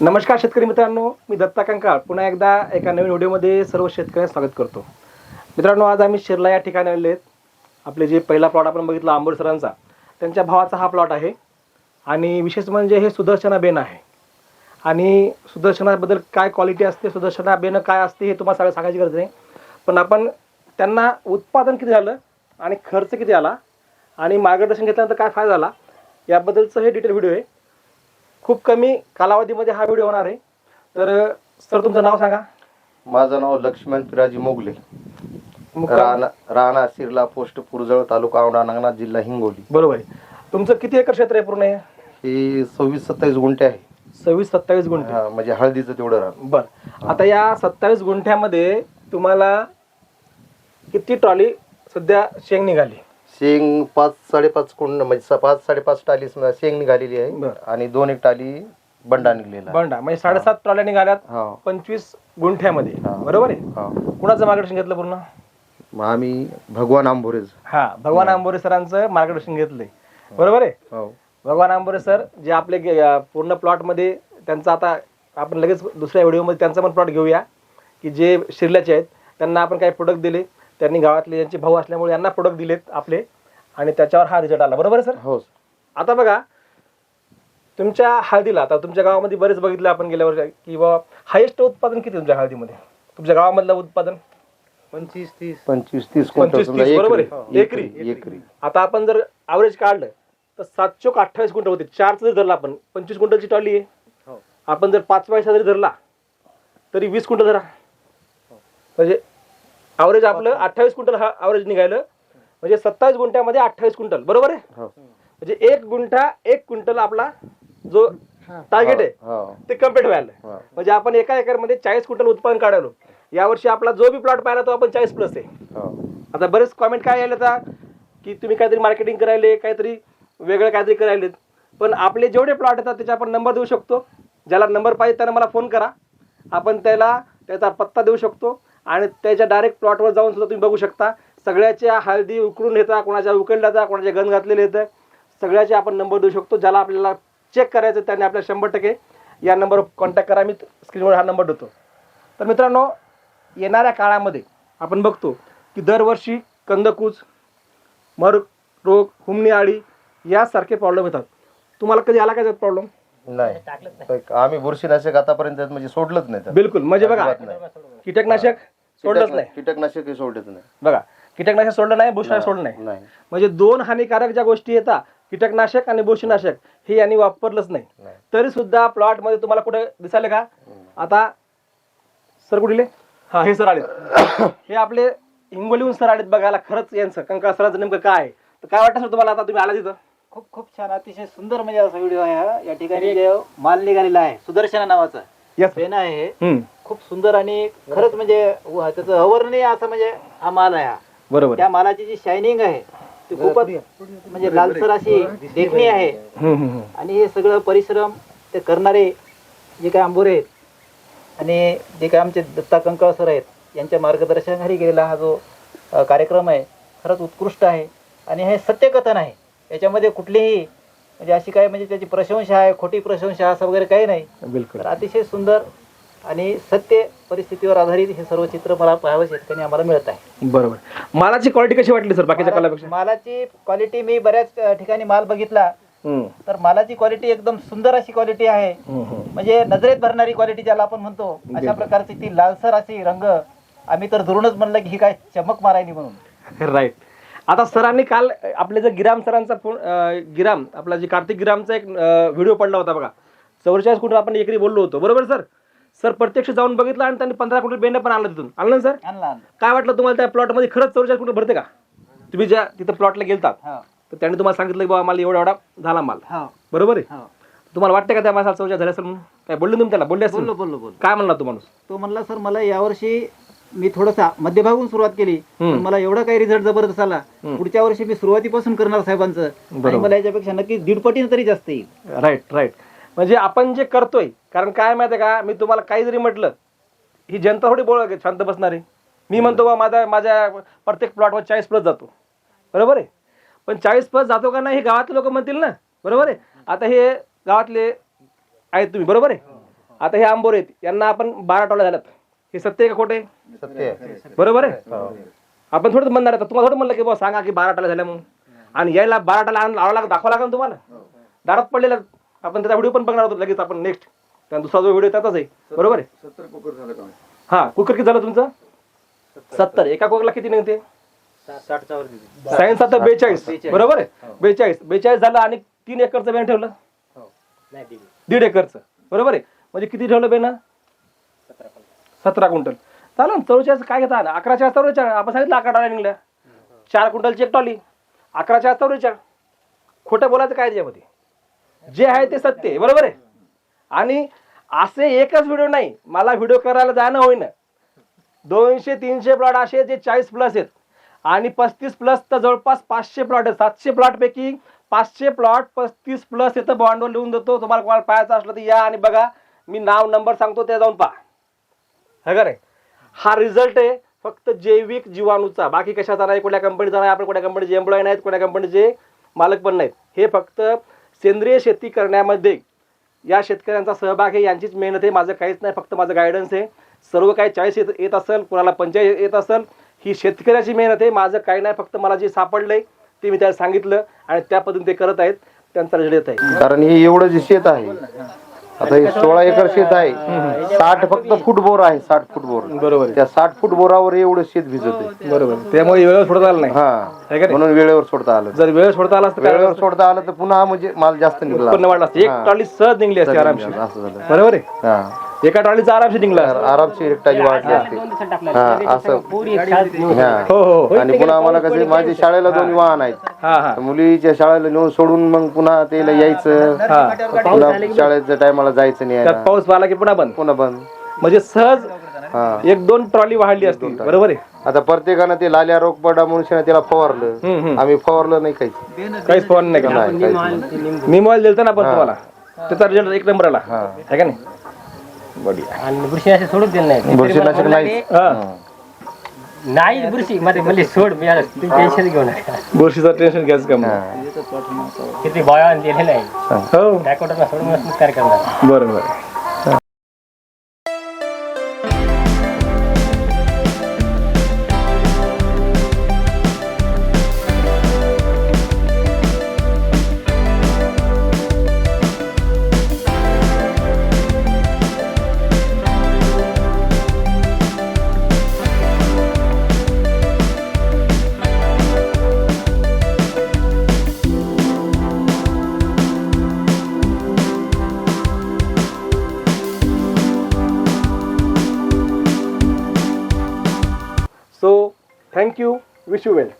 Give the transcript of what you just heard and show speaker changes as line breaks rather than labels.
नमस्कार शेतकरी मित्रांनो, मी दत्ता कंकाळ पुन्हा एकदा एका नवीन व्हिडिओमध्ये सर्व शेतकऱ्यांचं स्वागत करतो. मित्रांनो, आज आम्ही शिरला या ठिकाणी आलेले आहेत. आपले जे पहिला प्लॉट आपण बघितला आंबोरे सरांचा, त्यांच्या भावाचा हा प्लॉट आहे. आणि विशेष म्हणजे हे सुदर्शना बेन आहे. आणि सुदर्शनाबद्दल काय क्वालिटी असते, सुदर्शना बेन काय असते हे तुम्हाला सगळं सांगायची गरज नाही. पण आपण त्यांना उत्पादन किती झालं आणि खर्च किती आला आणि मार्गदर्शन घेतल्यानंतर काय फायदा झाला याबद्दलचं हे डिटेल व्हिडिओ आहे. खूप कमी कालावधीमध्ये हा व्हिडिओ होणार आहे. तर सर, तुमचं नाव सांगा.
माझं नाव लक्ष्मण पिराजी मोगले, राणा सिरला, पोस्ट पुरजळ, तालुका औंढा नागनाथ, जिल्हा हिंगोली.
बरोबर आहे. तुमचं किती एकर क्षेत्र आहे पूर्ण?
हे 26-27 गुंठे आहे.
26-27 गुंठे
म्हणजे हळदीचं तेवढं रान.
बरं, आता या 27 गुंठ्यामध्ये तुम्हाला किती ट्रॉली सध्या शेंग निघाली?
शेंग 5-5.5 कुंड, म्हणजे 5-5.5 टाली शेंग निघालेली आहे. आणि 2-1 टाली बंडा निघलेला.
बंडा म्हणजे 7.5 ट्रॉल्या निघाल्यात 25 गुंठ्यामध्ये. बरोबर आहे. कुणाचं मार्गदर्शन घेतलं पूर्ण?
आम्ही भगवान आंबोरेज.
भगवान आंबोरे सरांचं मार्गदर्शन घेतलंय. बरोबर आहे. भगवान आंबोरे सर जे आपले पूर्ण प्लॉटमध्ये त्यांचं, आता आपण लगेच दुसऱ्या व्हिडिओमध्ये त्यांचा पण प्लॉट घेऊया की जे शिरल्याचे आहेत. त्यांना आपण काही प्रोडक्ट दिले, त्यांनी गावातले यांचे भाऊ असल्यामुळे यांना प्रोडक्ट दिलेत आपले, आणि त्याच्यावर हा रिझल्ट आला. बरोबर आहे सर?
हो.
आता बघा, तुमच्या हळदीला, आता तुमच्या गावामध्ये बरेच बघितलं आपण गेल्या वर्षी की बाबा हायेस्ट उत्पादन किती तुमच्या हळदीमध्ये? तुमच्या गावामधलं उत्पादन
25-30
बरोबर आहे, एकरी. आता आपण जर ॲव्हरेज काढलं तर 728 क्विंटल होते. 4चं जर धरला आपण, 25 क्विंटलची टॉली आहे. आपण जर 5 पैसा जरी धरला तरी 20 क्विंटल धरा, म्हणजे ॲव्हरेज आपलं 28 क्विंटल हा ॲव्हरेज निघालं. म्हणजे 27 गुंठ्यामध्ये 28 क्विंटल. बरोबर आहे. म्हणजे 1 गुंठा 1 क्विंटल आपला जो टार्गेट आहे ते कम्प्लीट व्हायला. म्हणजे आपण एका एकरमध्ये 40 क्विंटल उत्पादन काढालो. यावर्षी आपला जो बी प्लॉट पाहिला तो आपण 40+ आहे. आता बरेच कॉमेंट काय आले आता की तुम्ही काहीतरी मार्केटिंग करायले, काहीतरी वेगळं काहीतरी करायलेत. पण आपले जेवढे प्लॉट येतात त्याचे आपण नंबर देऊ शकतो. ज्याला नंबर पाहिजे त्यानं मला फोन करा, आपण त्याला त्याचा पत्ता देऊ शकतो. आणि त्याच्या डायरेक्ट प्लॉटवर जाऊन सुद्धा तुम्ही बघू शकता. सगळ्याच्या हळदी उकळून येतात, कोणाच्या उकळल्या जातात, कोणाच्या गंज घातलेले येतं. सगळ्याचे आपण नंबर देऊ शकतो. ज्याला आपल्याला चेक करायचं त्याने आपल्याला 100% या नंबरवर कॉन्टॅक्ट करा. मी स्क्रीनवर हा नंबर देतो. तर मित्रांनो, येणाऱ्या काळामध्ये आपण बघतो की दरवर्षी कंदकूज, मर रोग, हुमणी आळी यासारखे प्रॉब्लेम येतात. तुम्हाला कधी आला काय प्रॉब्लेम?
नाही, आम्ही बुरशीनाशक आतापर्यंत म्हणजे सोडलंच नाही.
बिलकुल. म्हणजे बघा, कीटकनाशक सोडलंच नाही.
कीटकनाशक सोडलंच नाही.
बघा, कीटकनाशक सोडलं नाही, बुरशीनाशक सोडलं नाही. म्हणजे 2 हानिकारक ज्या गोष्टी येतात, कीटकनाशक आणि बुरशीनाशक, हे यांनी वापरलंच नाही. तरी सुद्धा प्लॉट मध्ये तुम्हाला कुठे दिसायला का? आता सर कुठले? हे सर आलेत. हे आपले हिंगोलीहून सर आलेत बघायला. खरंच यांचं कंकाळ सरांचं नेमकं काय आहे, तर काय वाटतं सर तुम्हाला आता तुम्ही आला तिथं?
खूप खूप छान, अतिशय सुंदर म्हणजे असा व्हिडिओ आहे हा. या ठिकाणी जे माल निघालेला आहे सुदर्शना नावाचा पेन आहे हे, खूप सुंदर आणि खरंच म्हणजे त्याचं अवर्णनीय असं म्हणजे हा माल आहे हा.
बरोबर.
त्या मालाची जी शायनिंग आहे ती खूपच म्हणजे लालसर अशी देखणी आहे. आणि हे सगळं परिश्रम ते करणारे जे काही आंबोरे आहेत आणि जे काही आमचे दत्ता कंकाळ सर आहेत यांच्या मार्गदर्शनाखाली गेलेला हा जो कार्यक्रम आहे खरंच उत्कृष्ट आहे. आणि हे सत्यकथन आहे. याच्यामध्ये कुठलीही म्हणजे अशी काय म्हणजे त्याची प्रशंसा आहे, खोटी प्रशंसा असं वगैरे काही नाही.
बिलकुल.
तर अतिशय सुंदर आणि सत्य परिस्थितीवर आधारित हे सर्व चित्र मला पाहावं शेतकरी आम्हाला मिळत आहे.
बरोबर. मालाची क्वालिटी कशी वाटली सर बाकीच्या कलापेक्षा?
मालाची क्वालिटी मी बऱ्याच ठिकाणी माल बघितला तर मालाची क्वालिटी एकदम सुंदर अशी क्वालिटी आहे. म्हणजे नजरेत भरणारी क्वालिटी ज्याला आपण म्हणतो, अशा प्रकारची ती लालसर अशी रंग. आम्ही तर दुरूनच म्हणलं की ही काय चमक मारायली म्हणून.
राईट. आता सरांनी काल आपले जे गिराम सरांचा गिराम आपला जे कार्तिक गिरामचा एक व्हिडिओ पडला होता बघा. 44 क्विंटल आपण एकरी बोललो होतो. बरोबर सर? सर प्रत्यक्ष जाऊन बघितलं आणि त्यांनी 15 क्विंटल बेंड पण आणलं तिथून. आणलं ना सर?
आणला.
काय वाटलं तुम्हाला त्या प्लॉटमध्ये? खरंच 44 क्विंटल भरते का? तुम्ही ज्या तिथं प्लॉटला गेलतात तर त्यांनी तुम्हाला सांगितलं की बाबा मला एवढा झाला माल. बरोबर आहे. तुम्हाला वाटतं का त्या माणसाला 44 झाले असेल म्हणून? काय बोलले तुम्ही त्याला? बोलले असेल?
बोललो.
काय म्हणला तो माणूस?
तो म्हणला सर मला यावर्षी मी थोडंसं मध्यभागून सुरुवात केली पण मला एवढा काही रिझल्ट जबरदस्त आला. पुढच्या वर्षी मी सुरुवातीपासून करणार साहेबांचं, आणि मला याच्यापेक्षा नक्की 1.5 पटीने तरी जास्त येईल.
राईट. म्हणजे आपण जे करतोय, कारण काय माहिती आहे का, मी तुम्हाला काही जरी म्हटलं ही जनता थोडी शांत बसणार आहे. मी म्हणतो बा माझ्या प्रत्येक प्लॉटवर 40+ जातो. बरोबर आहे. पण 40+ जातो का नाही हे गावातले लोक म्हणतील ना. बरोबर आहे. आता हे गावातले आहेत तुम्ही. बरोबर आहे. आता हे आंबोरे आहेत, यांना आपण 12 टॉल्या झाल्यात, हे सत्य आहे का खोटे?
सत्य आहे.
बरोबर आहे. आपण थोडं म्हणणार आहे, तुम्हाला थोडं म्हणलं की बाबा सांगा की 12 टॉल्या झाल्या म्हणून, आणि यायला 12 टॉल्या लावावं लागेल, दाखवा लागेल तुम्हाला. दारात पडलेला आपण त्याचा व्हिडिओ पण बघणार होतो लगेच आपण नेक्स्ट, त्यानंतर दुसरा जो व्हिडिओ त्याचाच आहे. बरोबर आहे.
70 कुकर झालं का?
हा, कुकर किती झालं तुमचं? 70. एका कुकरला किती निघते?
60च्या वर दिली.
सायन्स आता 42. बरोबर आहे. 42 झालं, आणि 3 एकरचं बेन ठेवलं,
नाही
1.5 एकरचं. बरोबर आहे. म्हणजे किती ठेवलं बेन? 17 क्विंटल. चालेल. 44 काय घेता? 11च्या 44. आपण सांगितलं 11 टॉल्या निघल्या, 4 क्विंटलची 1 टॉली, 11च्या 44. खोटं बोलायचं काय त्याच्यामध्ये? जे आहे ते सत्य आहे. बरोबर आहे. आणि असे एकच व्हिडिओ नाही, मला व्हिडिओ करायला जाणं होईना. 200-300 प्लॉट असे जे 40 प्लस आहेत, आणि 35 प्लस तर जवळपास 500 प्लॉट आहेत. 700 प्लॉट पैकी 500 प्लॉट 35 प्लस येतं. बॉन्डवर लिहून देतो. तुम्हाला कॉल पाहायचं असलं तर या आणि बघा. मी नाव नंबर सांगतो, त्या जाऊन पहा. है का नाही? हा रिझल्ट आहे फक्त जैविक जीवाणूचा, बाकी कशाचा नाही, कुठल्या कंपनीचा नाही. आपण कुठल्या कंपनीचे एम्प्लॉय नाहीत, कुठल्या कंपनीचे मालक पण नाहीत. हे फक्त सेंद्रिय शेती करण्यामध्ये या शेतकऱ्यांचा सहभाग आहे, यांचीच मेहनत आहे. माझं काहीच नाही, फक्त माझं गायडन्स आहे. सर्व काही 40 येत असेल, कुणाला 45 येत असेल, ही शेतकऱ्याची मेहनत आहे. माझं काही नाही, फक्त मला जे सापडलंय ते मी त्याला सांगितलं, आणि त्या पद्धतीने ते करत आहेत. त्यांचा रिझल्ट येत आहे.
कारण हे एवढं जे शेत आहे, आता हे 16 एकर शेत आहे, 60 फक्त फूट बोर आहे, 60 फूट बोर.
बरोबर आहे.
त्या 60 फूट बोरावर एवढं शेत भिजत आहे.
बरोबर. त्यामुळे वेळेवर सोडता आलं नाही.
हा,
है का नाही?
म्हणून वेळेवर सोडता आलं.
जर वेळ सोडता आला असतं,
वेळेवर सोडता आलं तर पुन्हा म्हणजे माल जास्त निघला,
उत्पन्न वाढलं असतं. 1 टॉली सहज निघली असते आरामशीर.
असं झालं.
बरोबर आहे.
हा,
एका टॉलीचा आरामशीर निघला असता.
आरामशीर एकटाची वाढली असते. हा, असं. हा.
हो हो.
आणि पुन्हा आम्हाला कसे माझ्या शाळेला 2 वाहन आहेत.
हा हा.
मुलीच्या शाळेला नेऊन सोडून मग पुन्हा त्याला यायचं, पुन्हा शाळेच्या टायमाला जायचं नाही,
त्यात पाऊस आला की पुन्हा बंद.
पुन्हा बंद.
म्हणजे सहज
हा.
1-2 ट्रॉली वाढली असती. बरोबर आहे.
आता प्रत्येकानं ते लाल्या रोग पडा म्हणून त्याला फवारलं, आम्ही फवारलं नाही काहीच.
काहीच फवारणी नाही केलं.
नाही, काहीच नाही.
मी मोबाईल दिलता ना आपण तुम्हाला, त्याचा रिझल्ट 1 नंबर आला. है का नाही? बढिया.
आणि बुरशीनाशक सोडून दिलं नाही.
बुरशीनाशक नाही.
नाही बुरशी मध्ये म्हणजे सोड मी तुम्ही टेन्शन घेऊ नका.
बुरशीचं टेन्शन घ्यायचं कमी.
किती बळान दिलेलं आहे.
हो.
बॅकवॉटरला सोडून कार्य करणार.
बरोबर. So, thank you. Wish you well.